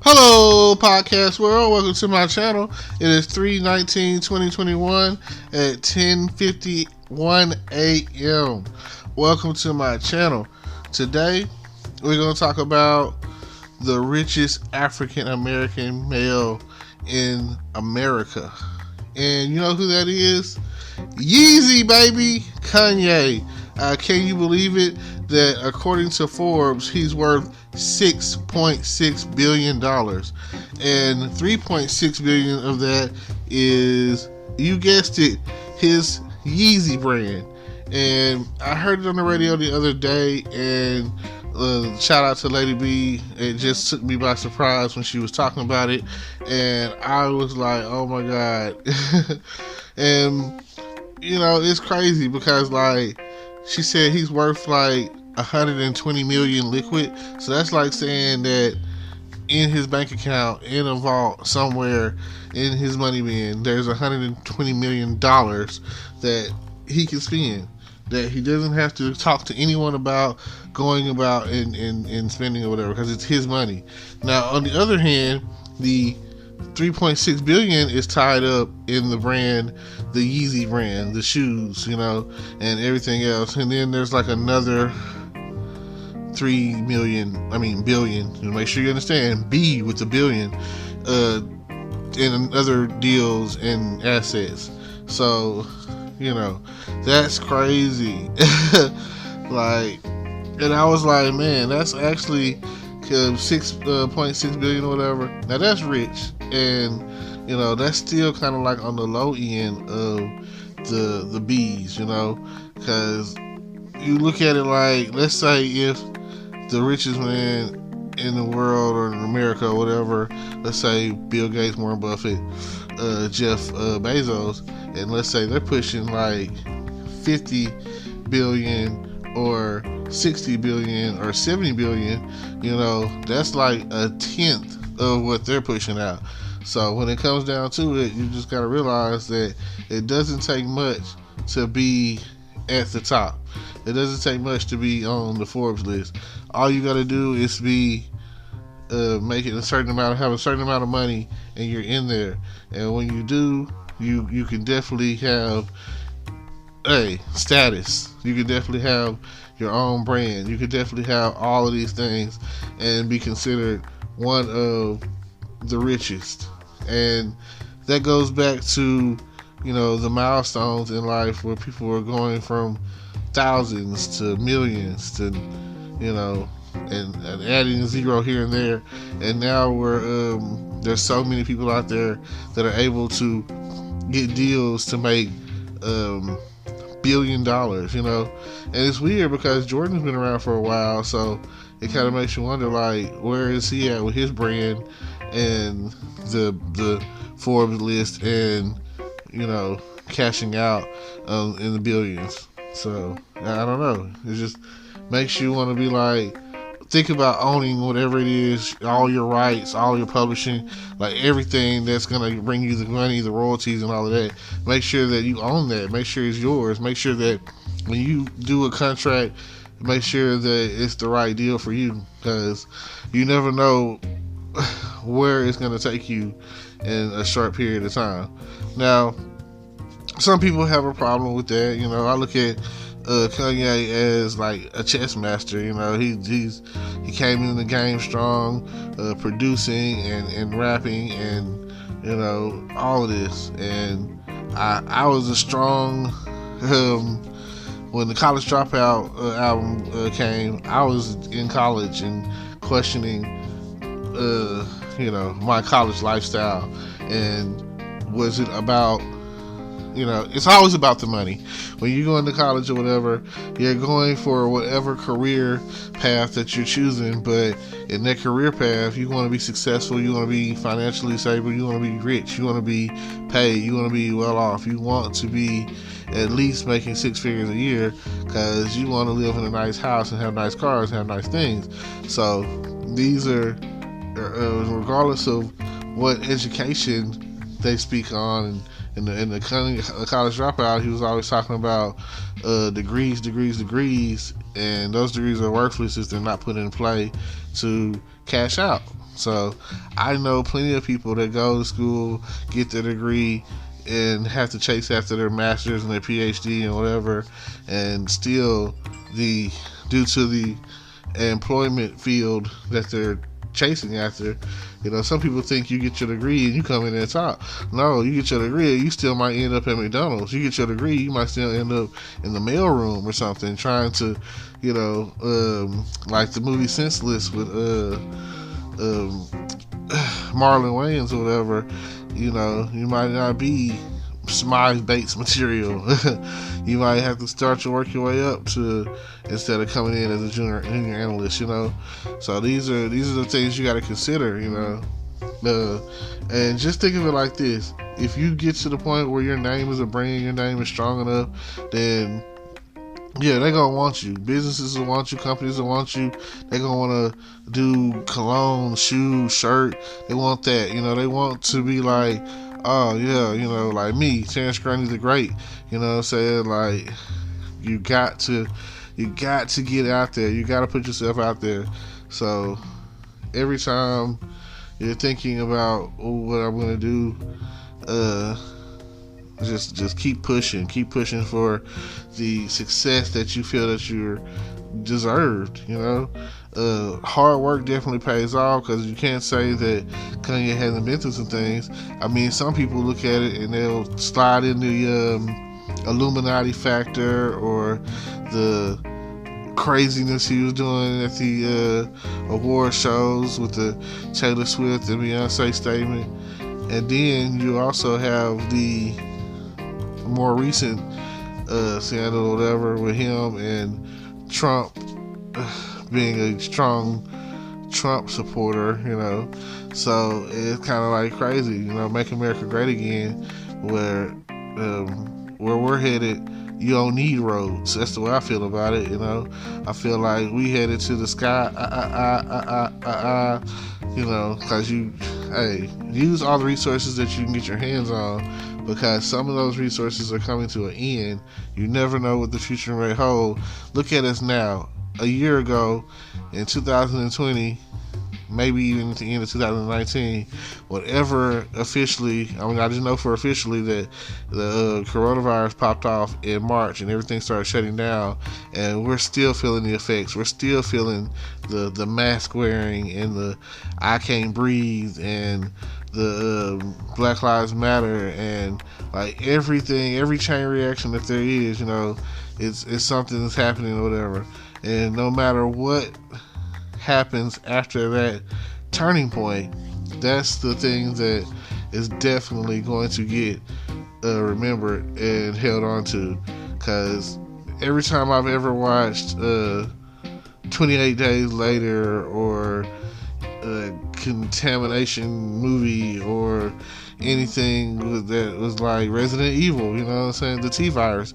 Hello, podcast world. Welcome to my channel. It is 3/19/2021 at 10:51 a.m. Welcome to my channel. Today, we're going to talk about the richest African American male in America. And you know who that is? Yeezy, baby. Kanye. Can you believe it? That according to Forbes, he's worth $6.6 billion. And $3.6 billion of that is, you guessed it, his Yeezy brand. And I heard it on the radio the other day, and shout out to Lady B. It just took me by surprise when she was talking about it. And I was like, oh my God. And, you know, it's crazy because, like, she said he's worth like 120 million liquid. So that's like saying that in his bank account, in a vault somewhere in his money bin, there's $120 million that he can spend, that he doesn't have to talk to anyone about going about and spending or whatever, because it's his money. Now, on the other hand, the 3.6 billion is tied up in the brand, the Yeezy brand, the shoes, you know, and everything else. And then there's like another billion, to make sure you understand, B with the billion, in other deals and assets. So, you know, that's crazy. Like, and I was like, man, that's actually 6.6 billion or whatever. Now that's rich, and you know, that's still kind of like on the low end of the B's, you know, because you look at it like, let's say if the richest man in the world or in America or whatever, let's say Bill Gates, Warren Buffett, Jeff Bezos, and let's say they're pushing like 50 billion or 60 billion or 70 billion, you know, that's like a tenth of what they're pushing out. So when it comes down to it, you just got to realize that it doesn't take much to be at the top. It doesn't take much to be on the Forbes list. All you got to do is be making have a certain amount of money, and you're in there. And when you do, you can definitely have status. You can definitely have your own brand. You could definitely have all of these things and be considered one of the richest. And that goes back to, you know, the milestones in life where people are going from thousands to millions to, you know, and adding a zero here and there. And now there's so many people out there that are able to get deals to make $1 billion, you know. And it's weird because Jordan's been around for a while, so it kind of makes you wonder, like, where is he at with his brand and the Forbes list, and, you know, cashing out in the billions. So I don't know, it just makes you want to be like, think about owning whatever it is, all your rights, all your publishing, like everything that's going to bring you the money, the royalties and all of that. Make sure that you own that. Make sure it's yours. Make sure that when you do a contract, make sure that it's the right deal for you, because you never know where it's going to take you in a short period of time. Now, some people have a problem with that. You know, I look at Kanye as like a chess master. You know, he came in the game strong, producing and rapping, and, you know, all of this. And I was a strong when the College Dropout album came. I was in college and questioning you know, my college lifestyle, and was it about, you know, it's always about the money. When you go into college or whatever, you're going for whatever career path that you're choosing, but in that career path, you want to be successful, you want to be financially stable, you want to be rich, you want to be paid, you want to be well off, you want to be at least making 6 figures a year, because you want to live in a nice house and have nice cars and have nice things. So these are regardless of what education they speak on in the college dropout, he was always talking about degrees, and those degrees are worthless if they're not put in play to cash out. So I know plenty of people that go to school, get their degree, and have to chase after their master's and their PhD and whatever, and still due to the employment field that they're chasing after, some people think you get your degree and you come in at top. No, you get your degree, you still might end up at McDonald's. You get your degree, you might still end up in the mailroom or something, trying to, like the movie Senseless with Marlon Wayans or whatever. You might not be Smythe Bates material. You might have to start to work your way up to, instead of coming in as a junior analyst. So these are the things you got to consider. And just think of it like this: if you get to the point where your name is a brand, your name is strong enough, then yeah, they're gonna want you. Businesses will want you. Companies will want you. They're gonna want to do cologne, shoes, shirt. They want that. They want to be like, oh yeah, like me, Terrence Grundy the Great. You know what I'm saying? Like, you got to get out there. You got to put yourself out there. So every time you're thinking about what I'm gonna do, just keep pushing for the success that you feel that you're deserved. Hard work definitely pays off, because you can't say that Kanye hasn't been through some things. I mean, some people look at it and they'll slide in the Illuminati factor or the craziness he was doing at the award shows with the Taylor Swift and Beyonce statement. And then you also have the more recent scandal or whatever with him and Trump being a strong Trump supporter, so it's kind of like crazy, make America great again, where we're headed. You don't need roads. That's the way I feel about it. I feel like we headed to the sky. Because use all the resources that you can get your hands on, because some of those resources are coming to an end. You never know what the future may hold. Look at us now. A year ago, in 2020, maybe even at the end of 2019, whatever officially, I just know for officially that the coronavirus popped off in March and everything started shutting down, and we're still feeling the effects. We're still feeling the mask wearing and the I can't breathe and the Black Lives Matter, and like everything, every chain reaction that there is, it's something that's happening or whatever. And no matter what happens after that turning point, that's the thing that is definitely going to get remembered and held on to. Because every time I've ever watched 28 Days Later or a contamination movie or anything that was like Resident Evil, the T-virus,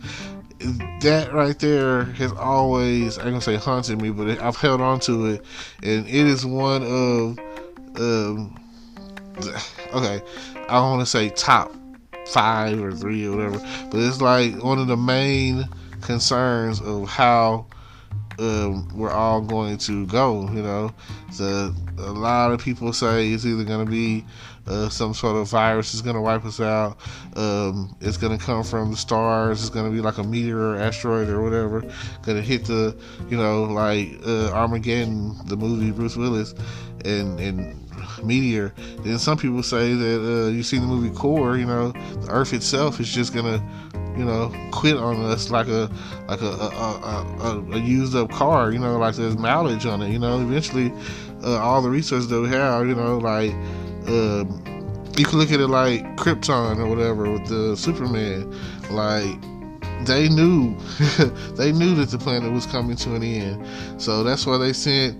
that right there has always, I ain't gonna say haunted me, but I've held on to it, and it is one of, okay, I don't want to say top 5 or 3 or whatever, but it's like one of the main concerns of how we're all going to go. So a lot of people say it's either going to be some sort of virus is going to wipe us out. It's going to come from the stars. It's going to be like a meteor or asteroid or whatever, going to hit the, like Armageddon, the movie, Bruce Willis, and meteor. Then some people say that you see the movie Core, the Earth itself is just going to, quit on us like a used up car, like there's mileage on it, eventually all the resources that we have, like you can look at it like Krypton or whatever with the Superman. Like they knew that the planet was coming to an end, so that's why they sent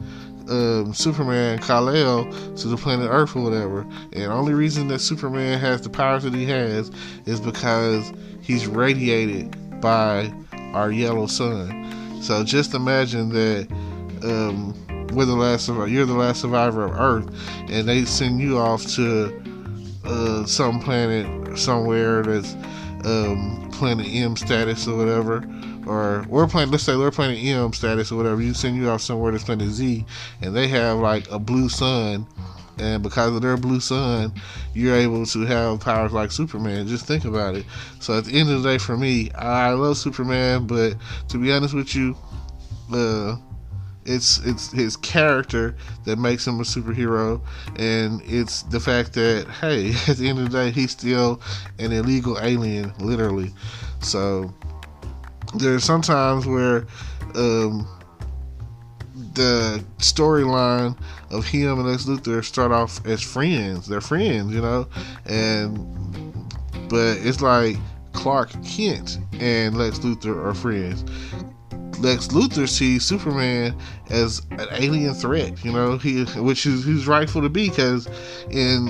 Superman Kal-El to the planet Earth or whatever. And the only reason that Superman has the powers that he has is because he's radiated by our yellow sun. So just imagine that you're the last survivor of Earth, and they send you off to some planet somewhere that's planet M status or whatever, or let's say we're planet M status or whatever. You send you off somewhere that's planet Z, and they have like a blue sun, and because of their blue sun, you're able to have powers like Superman. Just think about it. So at the end of the day, for me, I love Superman, but to be honest with you, it's his character that makes him a superhero, and it's the fact that, hey, at the end of the day, he's still an illegal alien, literally. So there's sometimes where the storyline of him and Lex Luthor start off as friends. They're friends, but it's like Clark Kent and Lex Luthor are friends. Lex Luthor sees Superman as an alien threat, which is he's rightful to be, because in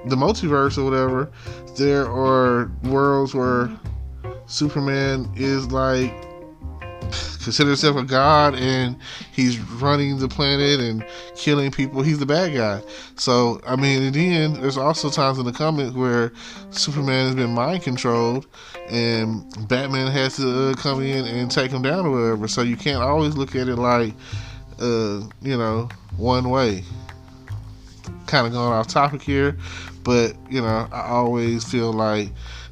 the multiverse or whatever, there are worlds where Superman is like consider himself a god, and he's running the planet and killing people. He's the bad guy. So, I mean, in the end, there's also times in the comics where Superman has been mind controlled, and Batman has to come in and take him down or whatever. So you can't always look at it like, one way. Kind of going off topic here, but, I always feel like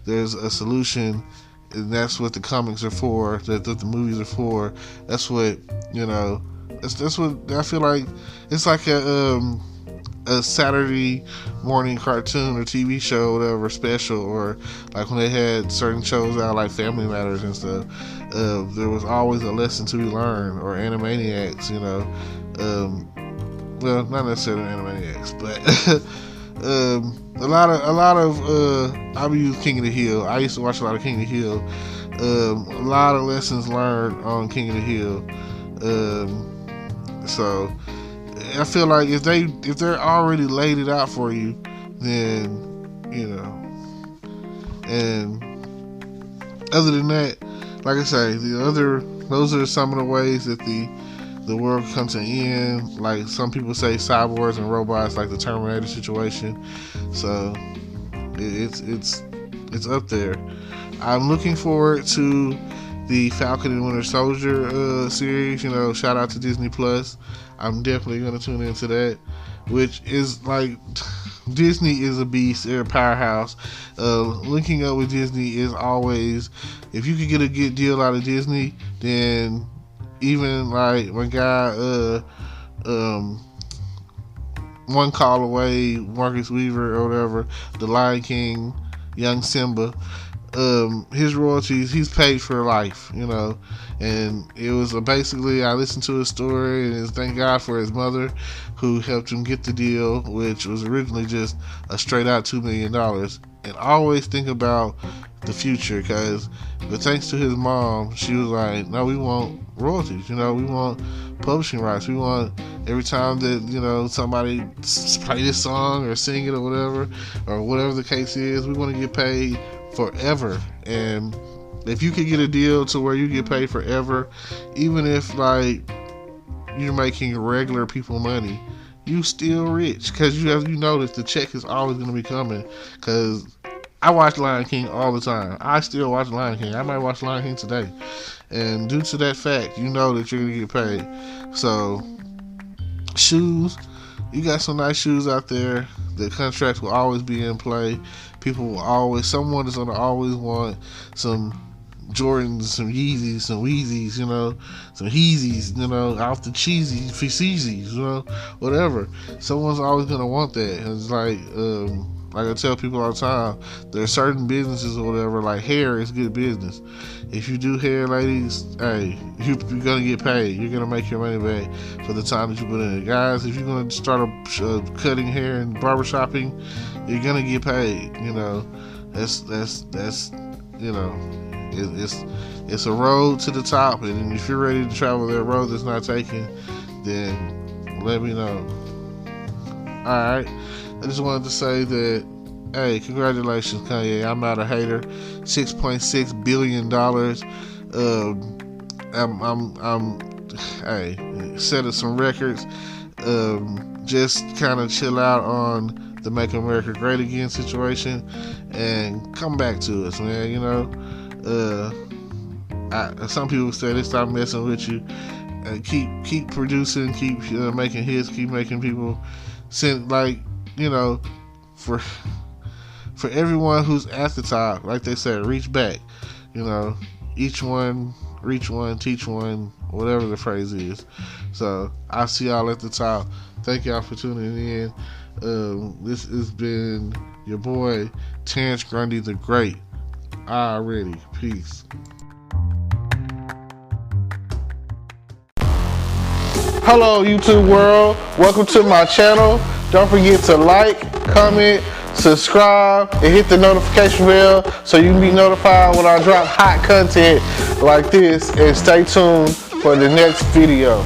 there's a solution. And that's what the comics are for. That the movies are for. That's what That's what I feel like. It's like a Saturday morning cartoon or TV show, whatever, special, or like when they had certain shows out like Family Matters and stuff. There was always a lesson to be learned, or Animaniacs. Well, not necessarily Animaniacs, but. A lot of I use King of the Hill. I used to watch a lot of King of the Hill. A lot of lessons learned on King of the Hill. So I feel like if they're already laid it out for you, then and other than that, like I say, those are some of the ways that the world comes to an end. Like some people say, cyborgs and robots, like the Terminator situation. So it's up there. I'm looking forward to the Falcon and Winter Soldier series. Shout out to Disney Plus. I'm definitely going to tune into that, which is like, Disney is a beast. They're a powerhouse. Linking up with Disney is always, if you could get a good deal out of Disney, then even like my guy, One Call Away, Marcus Weaver or whatever, The Lion King, Young Simba, his royalties, he's paid for life, and it was basically, I listened to his story, and thank God for his mother who helped him get the deal, which was originally just a straight out $2 million. And always think about the future, but thanks to his mom, she was like, no, we want royalties, we want publishing rights, we want every time that somebody play this song or sing it or whatever the case is, we want to get paid forever. And if you could get a deal to where you get paid forever, even if like you're making regular people money, you still rich, because you know that the check is always going to be coming. Because I watch Lion King all the time. I still watch Lion King. I might watch Lion King today. And due to that fact, you know that you're going to get paid. So, shoes. You got some nice shoes out there. The contracts will always be in play. Someone is going to always want some Jordans, some Yeezys, some Weezys, some Heezys, off the cheesy, Feezees, whatever. Someone's always going to want that. And it's like I tell people all the time, there are certain businesses or whatever, like hair is good business. If you do hair, ladies, hey, you're going to get paid. You're going to make your money back for the time that you put in it. Guys, if you're going to start cutting hair and barbershopping, you're going to get paid. It's a road to the top, and if you're ready to travel that road that's not taken, then let me know. Alright, I just wanted to say that, hey, congratulations, Kanye. I'm not a hater. $6.6 billion. Hey, setting some records. Just kind of chill out on the Make America Great Again situation, and come back to us, man. You know, some people say they stop messing with you. Keep producing, keep making hits, keep making people send, like, you know, for everyone who's at the top, like they said, reach back. You know, each one, reach one, teach one, whatever the phrase is. So I'll see y'all at the top. Thank y'all for tuning in. This has been your boy Terrence Grundy the Great. Already. Peace. Hello YouTube world, welcome to my channel. Don't forget to like, comment, subscribe, and hit the notification bell so you can be notified when I drop hot content like this, and stay tuned for the next video.